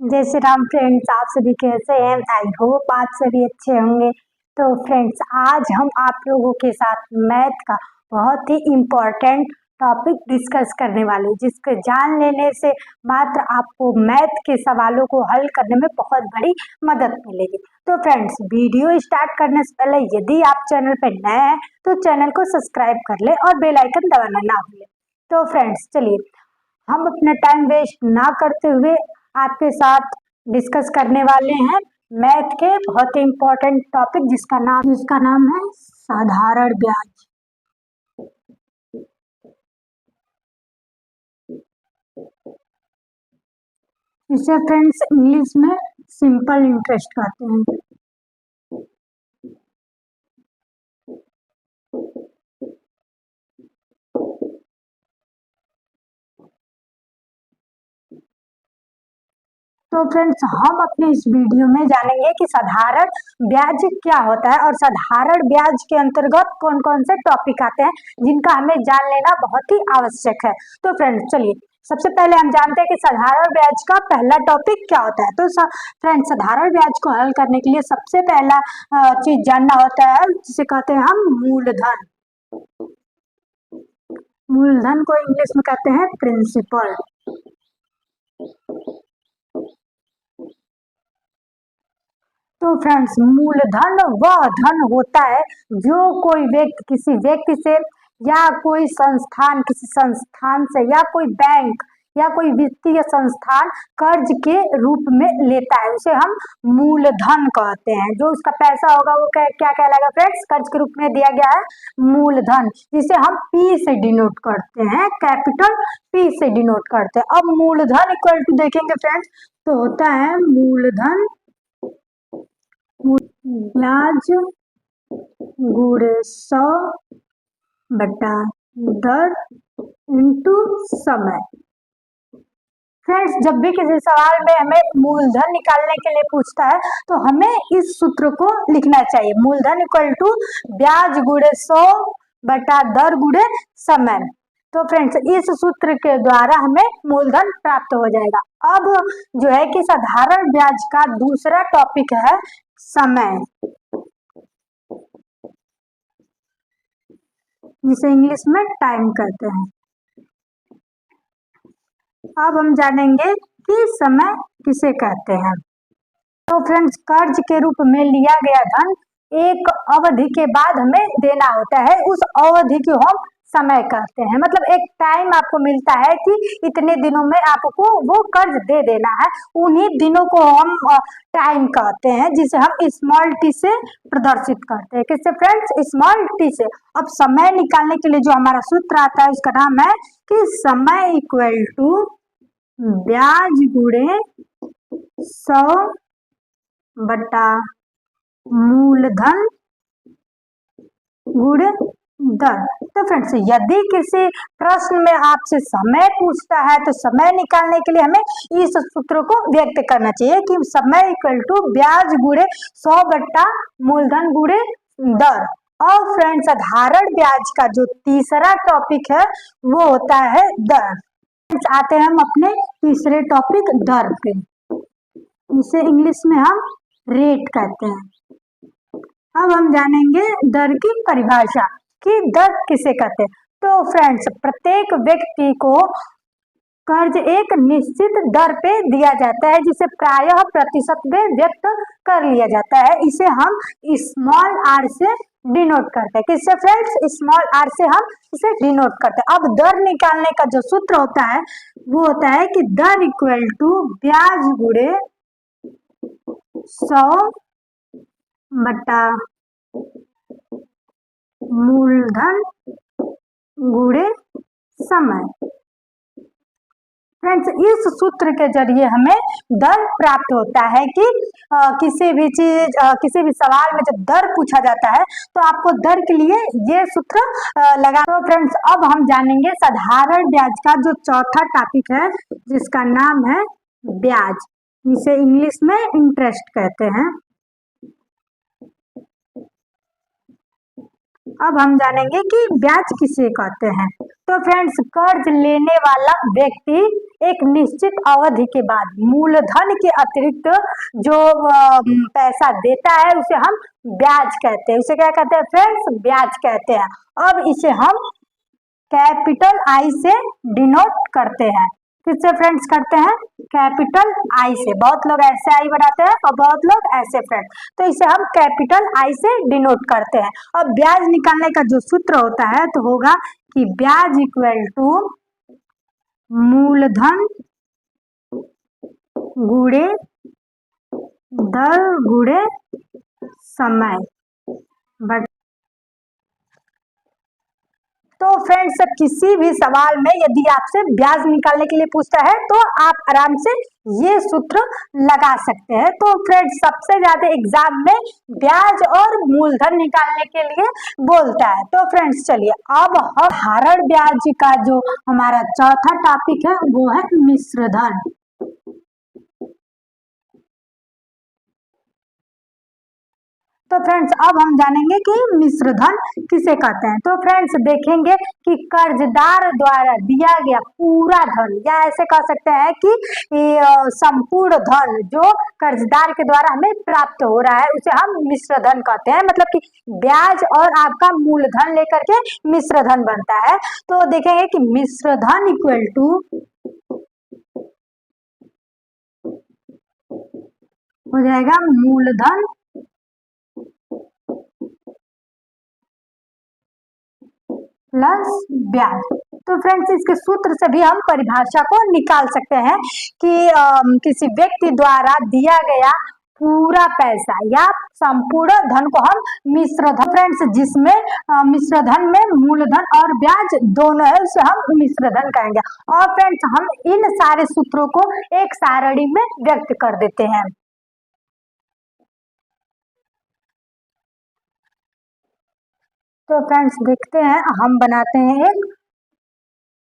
जय श्री राम फ्रेंड्स, आप सभी कैसे हैं? आई होप आप सभी अच्छे होंगे। तो फ्रेंड्स, आज हम आप लोगों के साथ मैथ का बहुत ही इम्पोर्टेंट टॉपिक डिस्कस करने वाले हैं, जिसको जान लेने से मात्र आपको मैथ के सवालों को हल करने में बहुत बड़ी मदद मिलेगी। तो फ्रेंड्स, वीडियो स्टार्ट करने से पहले यदि आप चैनल पर नए हैं तो चैनल को सब्सक्राइब कर ले और बेल आइकन दबाना ना भूलें। तो फ्रेंड्स, चलिए हम अपना टाइम वेस्ट ना करते हुए आपके साथ डिस्कस करने वाले हैं मैथ के बहुत ही इम्पोर्टेंट टॉपिक जिसका नाम है साधारण ब्याज। इसे फ्रेंड्स इंग्लिश में सिंपल इंटरेस्ट कहते हैं। तो फ्रेंड्स, हम अपने इस वीडियो में जानेंगे कि साधारण ब्याज क्या होता है और साधारण ब्याज के अंतर्गत कौन कौन से टॉपिक आते हैं जिनका हमें जान लेना बहुत ही आवश्यक है। तो फ्रेंड्स, चलिए सबसे पहले हम जानते हैं कि साधारण ब्याज का पहला टॉपिक क्या होता है। तो फ्रेंड्स, साधारण ब्याज को हल करने के लिए सबसे पहला चीज जानना होता है जिसे कहते हैं हम मूलधन। मूलधन को इंग्लिश में कहते हैं प्रिंसिपल। तो फ्रेंड्स, मूलधन वह धन होता है जो कोई व्यक्ति किसी व्यक्ति से या कोई संस्थान किसी संस्थान से या कोई बैंक या कोई वित्तीय संस्थान कर्ज के रूप में लेता है, उसे हम मूलधन कहते हैं। जो उसका पैसा होगा वो क्या कहलाएगा फ्रेंड्स? कर्ज के रूप में दिया गया है मूलधन, जिसे हम पी से डिनोट करते हैं, कैपिटल पी से डिनोट करते हैं। अब मूलधन इक्वल टू देखेंगे फ्रेंड्स तो होता है मूलधन ब्याज गुणे 100 बटा दर इंटू समय। फ्रेंड्स, जब भी किसी सवाल में हमें मूलधन निकालने के लिए पूछता है तो हमें इस सूत्र को लिखना चाहिए, मूलधन इक्वल टू ब्याज गुणे 100 बटा दर गुणे समय। तो फ्रेंड्स, इस सूत्र के द्वारा हमें मूलधन प्राप्त हो जाएगा। अब जो है कि साधारण ब्याज का दूसरा टॉपिक है समय, जिसे इंग्लिश में टाइम कहते हैं। अब हम जानेंगे कि समय किसे कहते हैं। तो फ्रेंड्स, कर्ज के रूप में लिया गया धन एक अवधि के बाद हमें देना होता है, उस अवधि को हम समय कहते हैं। मतलब एक टाइम आपको मिलता है कि इतने दिनों में आपको वो कर्ज दे देना है, उन्हीं दिनों को हम टाइम कहते हैं, जिसे हम स्मॉल टी से प्रदर्शित करते हैं। किससे फ्रेंड्स? स्मॉल टी से। अब समय निकालने के लिए जो हमारा सूत्र आता है उसका नाम है कि समय इक्वल टू ब्याज गुणे 100 बटा मूलधन गुणे दर। तो फ्रेंड्स, यदि किसी प्रश्न में आपसे समय पूछता है तो समय निकालने के लिए हमें इस सूत्र को व्यक्त करना चाहिए कि समय इक्वल टू ब्याज गुणे 100 बटा मूलधन गुणे दर। और फ्रेंड्स, साधारण ब्याज का जो तीसरा टॉपिक है वो होता है दर। आते हैं हम अपने तीसरे टॉपिक दर पे, इसे इंग्लिश में हम रेट कहते हैं। अब हम जानेंगे दर की परिभाषा कि दर किसे कहते हैं। तो फ्रेंड्स, प्रत्येक व्यक्ति को कर्ज एक निश्चित दर पे दिया जाता है, जिसे प्रायः प्रतिशत में व्यक्त कर लिया जाता है। इसे हम स्मॉल आर से डिनोट करते हैं। किससे फ्रेंड्स? स्मॉल आर से हम इसे डिनोट करते हैं। अब दर निकालने का जो सूत्र होता है वो होता है कि दर इक्वल टू ब्याज गुणे 100 बटा मूलधन गुणे समय। फ्रेंड्स, इस सूत्र के जरिए हमें दर प्राप्त होता है कि किसी भी सवाल में जब दर पूछा जाता है तो आपको दर के लिए ये सूत्र लगा। तो फ्रेंड्स, अब हम जानेंगे साधारण ब्याज का जो चौथा टॉपिक है, जिसका नाम है ब्याज, जिसे इंग्लिश में इंटरेस्ट कहते हैं। अब हम जानेंगे कि ब्याज किसे कहते हैं। तो फ्रेंड्स, कर्ज लेने वाला व्यक्ति एक निश्चित अवधि के बाद मूलधन के अतिरिक्त जो पैसा देता है उसे हम ब्याज कहते हैं। उसे क्या कहते हैं फ्रेंड्स? ब्याज कहते हैं। अब इसे हम कैपिटल आई से डिनोट करते हैं। किससे फ्रेंड्स करते हैं? कैपिटल आई से। बहुत लोग ऐसे आई बनाते हैं और बहुत लोग ऐसे फ्रेंड्स, तो इसे हम कैपिटल आई से डिनोट करते हैं। अब ब्याज निकालने का जो सूत्र होता है तो होगा कि ब्याज इक्वल टू मूलधन गुणे दर गुणे समय। बट तो फ्रेंड्स, किसी भी सवाल में यदि आपसे ब्याज निकालने के लिए पूछता है तो आप आराम से ये सूत्र लगा सकते हैं। तो फ्रेंड्स, सबसे ज्यादा एग्जाम में ब्याज और मूलधन निकालने के लिए बोलता है। तो फ्रेंड्स, चलिए अब हम साधारण ब्याज का जो हमारा चौथा टॉपिक है वो है मिश्र धन। तो फ्रेंड्स, अब हम जानेंगे कि मिश्र धन किसे कहते हैं। तो फ्रेंड्स, देखेंगे कि कर्जदार द्वारा दिया गया पूरा धन, या ऐसे कह सकते हैं कि संपूर्ण धन जो कर्जदार के द्वारा हमें प्राप्त हो रहा है उसे हम मिश्र धन कहते हैं। मतलब कि ब्याज और आपका मूलधन लेकर के मिश्र धन बनता है। तो देखेंगे कि मिश्र धन इक्वल टू हो जाएगा मूलधन प्लस ब्याज। तो फ्रेंड्स, इसके सूत्र से भी हम परिभाषा को निकाल सकते हैं कि किसी व्यक्ति द्वारा दिया गया पूरा पैसा या संपूर्ण धन को हम मिश्र धन, फ्रेंड्स जिसमें मिश्र धन में मूलधन और ब्याज दोनों है उसे हम मिश्र धन कहेंगे। और फ्रेंड्स, हम इन सारे सूत्रों को एक सारणी में व्यक्त कर देते हैं। तो फ्रेंड्स, देखते हैं, हम बनाते हैं एक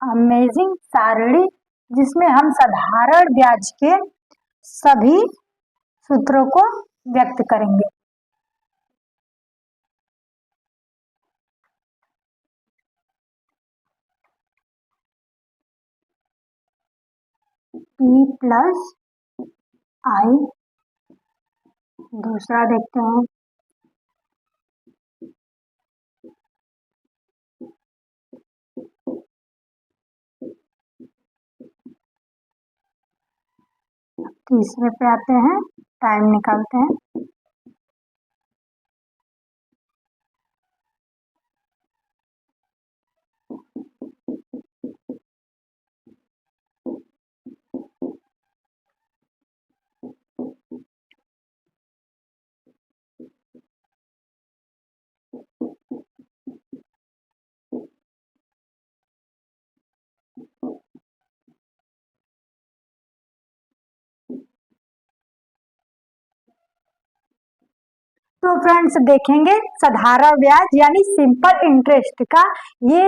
अमेजिंग सारणी जिसमें हम साधारण ब्याज के सभी सूत्रों को व्यक्त करेंगे। P प्लस आई, दूसरा देखते हैं तीसरे पे आते हैं, टाइम निकालते हैं। तो फ्रेंड्स, देखेंगे साधारण ब्याज यानी सिंपल इंटरेस्ट का ये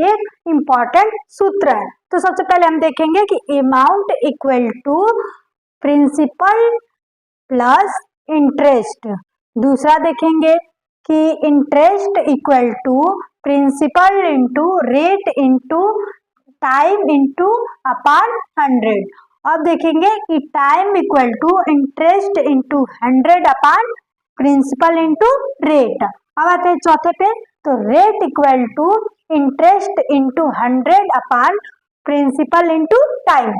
एक इम्पॉर्टेंट सूत्र है। तो सबसे पहले हम देखेंगे कि amount equal to principal plus interest. दूसरा देखेंगे कि interest equal to principal into rate into time into upon 100। अब देखेंगे कि time equal to interest into 100 upon principal into rate. अब आते हैं चौथे पे, तो rate equal to interest into 100 upon principal into time.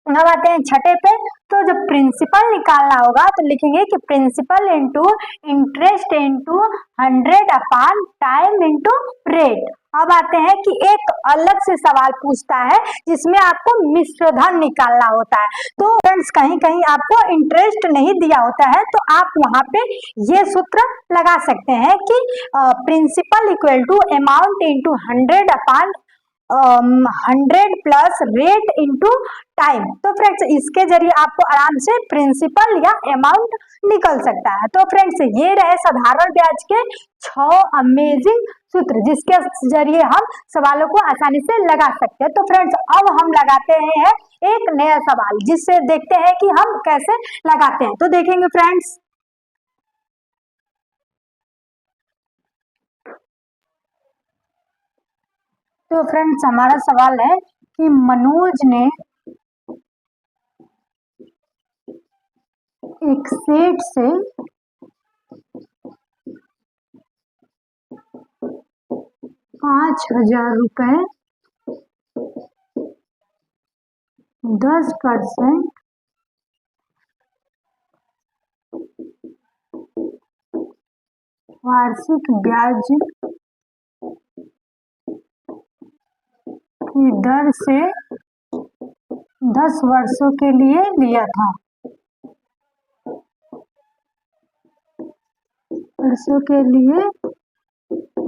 अब आते हैं छठे पे, तो जब प्रिंसिपल निकालना होगा तो लिखेंगे कि principal into interest into 100 upon time into rate. अब आते हैं कि एक अलग से सवाल पूछता है जिसमें आपको मिश्र धन निकालना होता है। तो फ्रेंड्स, कहीं कहीं आपको इंटरेस्ट नहीं दिया होता है तो आप वहां पे ये सूत्र लगा सकते हैं कि principal equal to amount into 100 upon 100 plus rate into time. तो फ्रेंड्स, इसके जरिए आपको आराम से प्रिंसिपल या अमाउंट निकल सकता है। तो फ्रेंड्स, ये रहे साधारण ब्याज के 6 अमेजिंग सूत्र जिसके जरिए हम सवालों को आसानी से लगा सकते हैं। तो फ्रेंड्स, अब हम लगाते हैं एक नया सवाल जिससे देखते हैं कि हम कैसे लगाते हैं। तो देखेंगे फ्रेंड्स, तो फ्रेंड्स हमारा सवाल है कि मनोज ने एक सेठ से 5,000 रुपए 10% वार्षिक ब्याज की दर से 10 वर्षों के लिए लिया था। वर्षों के लिए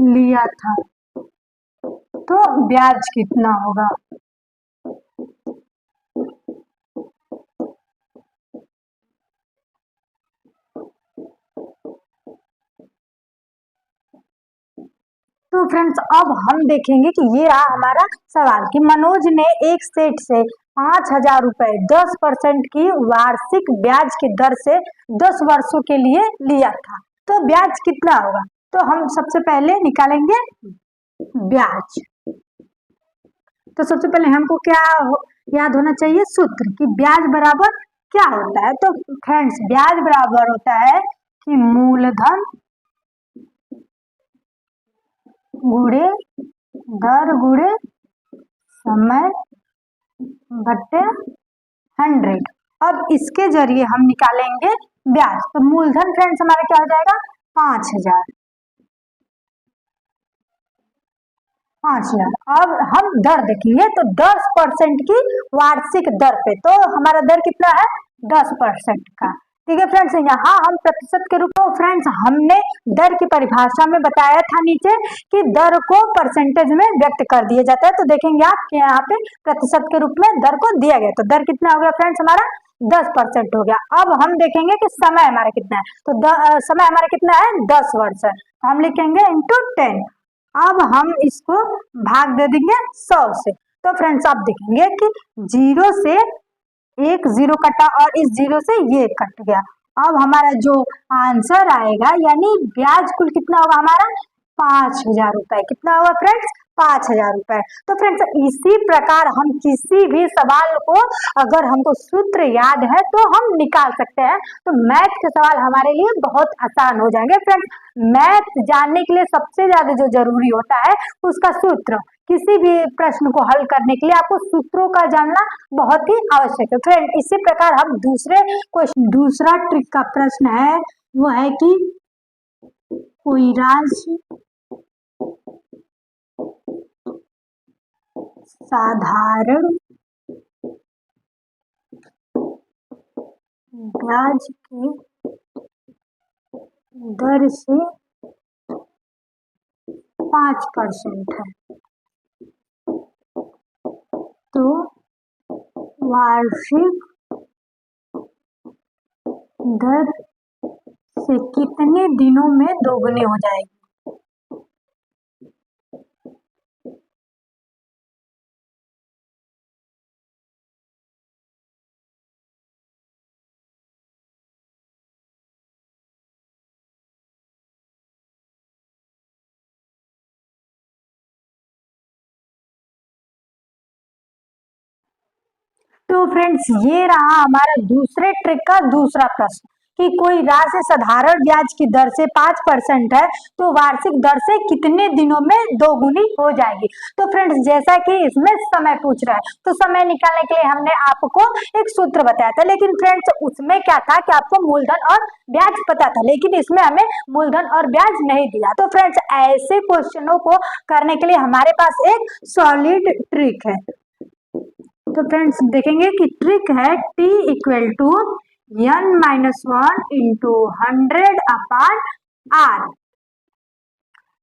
लिया था तो ब्याज कितना होगा। तो फ्रेंड्स अब हम देखेंगे कि ये रहा हमारा सवाल कि मनोज ने एक सेठ से 5,000 रुपए 10% की वार्षिक ब्याज की दर से 10 वर्षों के लिए लिया था तो ब्याज कितना होगा। तो हम सबसे पहले निकालेंगे ब्याज। तो सबसे पहले हमको क्या याद होना चाहिए, सूत्र कि ब्याज बराबर क्या होता है। तो फ्रेंड्स ब्याज बराबर होता है कि मूलधन गुणे दर गुणे समय बटे 100। अब इसके जरिए हम निकालेंगे ब्याज। तो मूलधन फ्रेंड्स हमारा क्या हो जाएगा 5,000। अब हम दर देखेंगे तो 10% की वार्षिक दर पे, तो हमारा दर कितना है 10% का। ठीक है फ्रेंड्स, यहाँ हम प्रतिशत के रूप में फ्रेंड्स हमने दर की परिभाषा में बताया था नीचे कि दर को परसेंटेज में व्यक्त कर दिया जाता है। तो देखेंगे आप कि यहाँ पे प्रतिशत के रूप में दर को दिया गया। तो दर कितना हो गया फ्रेंड्स हमारा 10% हो गया। अब हम देखेंगे कि समय हमारा कितना है। तो समय हमारा कितना है 10 वर्ष है, तो हम लिखेंगे इंटू 10। अब हम इसको भाग दे देंगे 100 से। तो फ्रेंड्स आप देखेंगे कि 0 से एक 0 कटा और इस 0 से ये कट गया। अब हमारा जो आंसर आएगा यानी ब्याज कुल कितना होगा हमारा 5,000 रुपए। कितना होगा फ्रेंड्स 5,000 रुपए। तो फ्रेंड्स इसी प्रकार हम किसी भी सवाल को अगर हमको सूत्र याद है तो हम निकाल सकते हैं। तो मैथ के सवाल हमारे लिए बहुत आसान हो जाएंगे। फ्रेंड्स मैथ जानने के लिए सबसे ज्यादा जो जरूरी होता है उसका सूत्र। किसी भी प्रश्न को हल करने के लिए आपको सूत्रों का जानना बहुत ही आवश्यक है। फ्रेंड इसी प्रकार हम दूसरा ट्रिक का प्रश्न है वो है कि कोई राशि साधारण ब्याज की दर से 5% है तो वार्षिक दर से कितने दिनों में दोगुनी हो जाएगी। तो फ्रेंड्स ये रहा हमारा दूसरे ट्रिक का दूसरा प्रश्न कि कोई राशि साधारण ब्याज की दर से 5% है तो वार्षिक दर से कितने दिनों में दोगुनी हो जाएगी। तो फ्रेंड्स जैसा कि इसमें समय पूछ रहा है तो समय निकालने के लिए हमने आपको एक सूत्र बताया था, लेकिन फ्रेंड्स उसमें क्या था कि आपको मूलधन और ब्याज पता था, लेकिन इसमें हमें मूलधन और ब्याज नहीं दिया। तो फ्रेंड्स ऐसे क्वेश्चनों को करने के लिए हमारे पास एक सॉलिड ट्रिक है। तो फ्रेंड्स देखेंगे कि ट्रिक है t equal to n-1 into 100/r।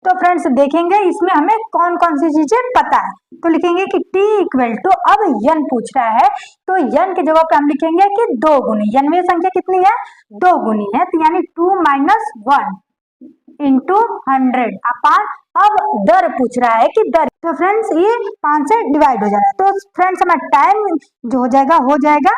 तो फ्रेंड्स देखेंगे इसमें हमें कौन कौन सी चीजें पता है। तो लिखेंगे कि t इक्वल टू, अब n पूछ रहा है तो n की जगह पे हम लिखेंगे कि 2 गुनी, n में संख्या कितनी है 2 गुनी है, तो यानी 2 - 1 इंटू 100/। अब दर पूछ रहा है कि दर, तो फ्रेंड्स ये 5 से डिवाइड हो जा रहा है। तो फ्रेंड्स हमारा टाइम जो हो जाएगा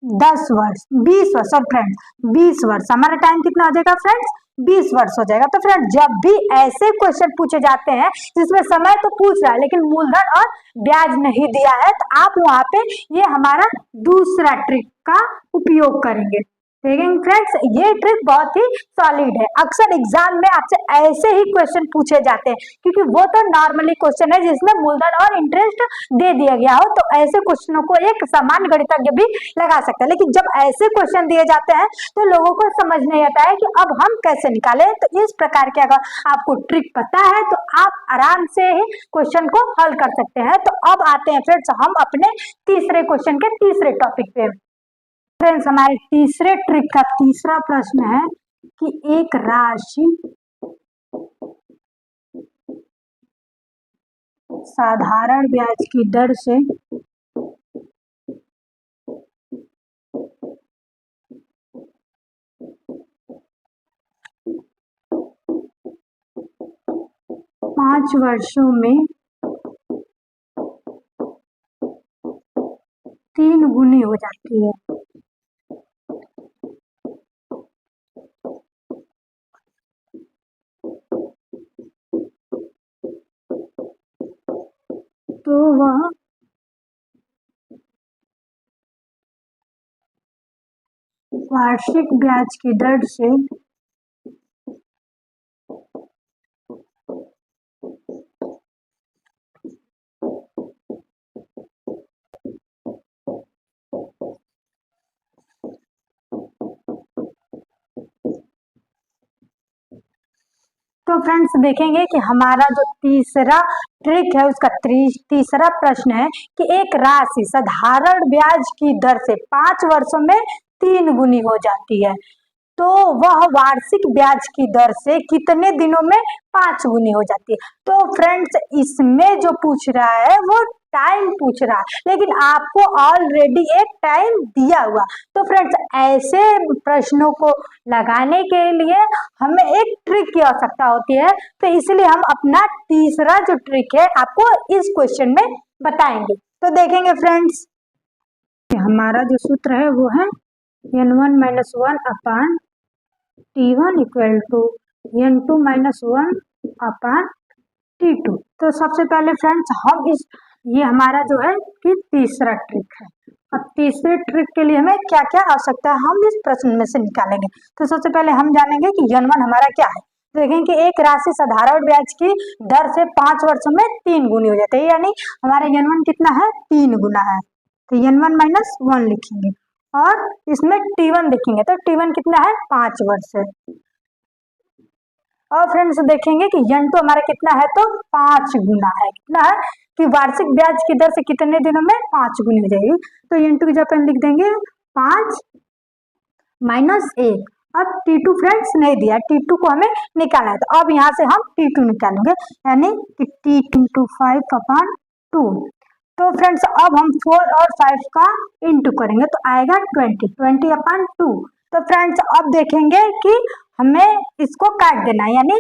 10 वर्ष 20 वर्ष। और फ्रेंड्स 20 वर्ष हमारा टाइम कितना हो जाएगा फ्रेंड्स 20 वर्ष हो जाएगा। तो फ्रेंड जब भी ऐसे क्वेश्चन पूछे जाते हैं जिसमें समय तो पूछ रहा है लेकिन मूलधन और ब्याज नहीं दिया है, तो आप वहां पे ये हमारा दूसरा ट्रिक का उपयोग करेंगे। देखेंगे फ्रेंड्स, ये ट्रिक बहुत ही सॉलिड है। अक्सर एग्जाम में आपसे ऐसे ही क्वेश्चन पूछे जाते हैं क्योंकि वो तो नॉर्मली क्वेश्चन है जिसमें मूलधन और इंटरेस्ट दे दिया गया हो, तो ऐसे क्वेश्चनों को एक सामान्य गणितज्ञ भी लगा सकता है। लेकिन जब ऐसे क्वेश्चन दिए जाते हैं तो लोगों को समझ नहीं आता है कि अब हम कैसे निकालें। तो इस प्रकार के अगर आपको ट्रिक पता है तो आप आराम से ही क्वेश्चन को हल कर सकते हैं। तो अब आते हैं फ्रेंड्स हम अपने तीसरे क्वेश्चन के तीसरे टॉपिक पे। फ्रेंड्स हमारे तीसरे ट्रिक का तीसरा प्रश्न है कि एक राशि साधारण ब्याज की दर से 5 वर्षों में 3 गुनी हो जाती है। तो वह वार्षिक ब्याज की दर से तो फ्रेंड्स देखेंगे कि हमारा जो तीसरा ट्रिक है उसका तीसरा प्रश्न है कि एक राशि साधारण ब्याज की दर से 5 वर्षों में 3 गुनी हो जाती है, तो वह वार्षिक ब्याज की दर से कितने दिनों में 5 गुनी हो जाती है। तो फ्रेंड्स इसमें जो पूछ रहा है वो टाइम पूछ रहा है, लेकिन आपको ऑलरेडी एक टाइम दिया हुआ। तो फ्रेंड्स ऐसे प्रश्नों को लगाने के लिए हमें एक ट्रिक की आवश्यकता होती है, तो इसलिए हम अपना तीसरा जो ट्रिक है आपको इस क्वेश्चन में बताएंगे। तो देखेंगे फ्रेंड्स, हमारा जो सूत्र है वो है n1 - 1 upon T1 equal to n2 - 1 upon T2। तो सबसे पहले फ्रेंड्स हम ये हमारा जो है कि तीसरा ट्रिक है। अब तीसरे ट्रिक के लिए हमें क्या क्या आवश्यकता है हम इस प्रश्न में से निकालेंगे। तो सबसे पहले हम जानेंगे कि n1 हमारा क्या है। देखें कि एक राशि साधारण ब्याज की दर से 5 वर्षों में 3 गुनी हो जाती है, यानी हमारा n1 कितना है 3 गुना है। तो n1 - 1 लिखेंगे और इसमें T1 देखेंगे तो T1 कितना है 5 वर्ष है। और फ्रेंड्स देखेंगे कि n2 हमारा कितना है तो 5 गुना है। कितना है कि वार्षिक ब्याज की दर से कितने दिनों में 5 गुनी हो जाएगी। तो n2 की जगह लिख देंगे 5 - 1। अब T2 फ्रेंड्स नहीं दिया, T2 को हमें निकालना है। तो अब यहाँ से हम T2 निकालेंगे, यानी कि T × 5 अपान 2। तो फ्रेंड्स अब हम 4 और 5 का इंटू करेंगे तो आएगा 20 अपान 2। तो फ्रेंड्स अब देखेंगे कि हमें इसको काट देना है, यानी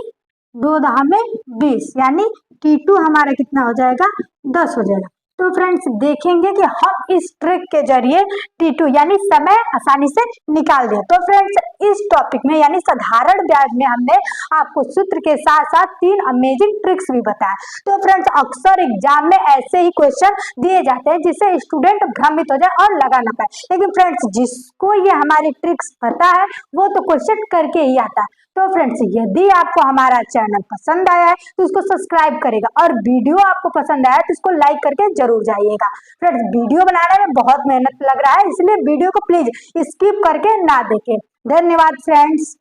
2 दहा में 20, यानी T2 हमारा कितना हो जाएगा 10 हो जाएगा। तो फ्रेंड्स देखेंगे कि हम इस ट्रिक के जरिए T2 यानी समय आसानी से निकाल दें। तो फ्रेंड्स इस टॉपिक में यानी साधारण ब्याज में हमने आपको सूत्र के साथ साथ 3 अमेजिंग ट्रिक्स भी बताया। तो फ्रेंड्स अक्सर एग्जाम में ऐसे ही क्वेश्चन दिए जाते हैं जिससे स्टूडेंट भ्रमित हो जाए और लगा ना पाए, लेकिन फ्रेंड्स जिसको ये हमारी ट्रिक्स पता है वो तो क्वेश्चन करके ही आता है। तो फ्रेंड्स यदि आपको हमारा चैनल पसंद आया है तो इसको सब्सक्राइब करेगा और वीडियो आपको पसंद आया है तो इसको लाइक करके जरूर जाइएगा। फ्रेंड्स वीडियो बनाने में बहुत मेहनत लग रहा है, इसलिए वीडियो को प्लीज स्किप करके ना देखें। धन्यवाद फ्रेंड्स।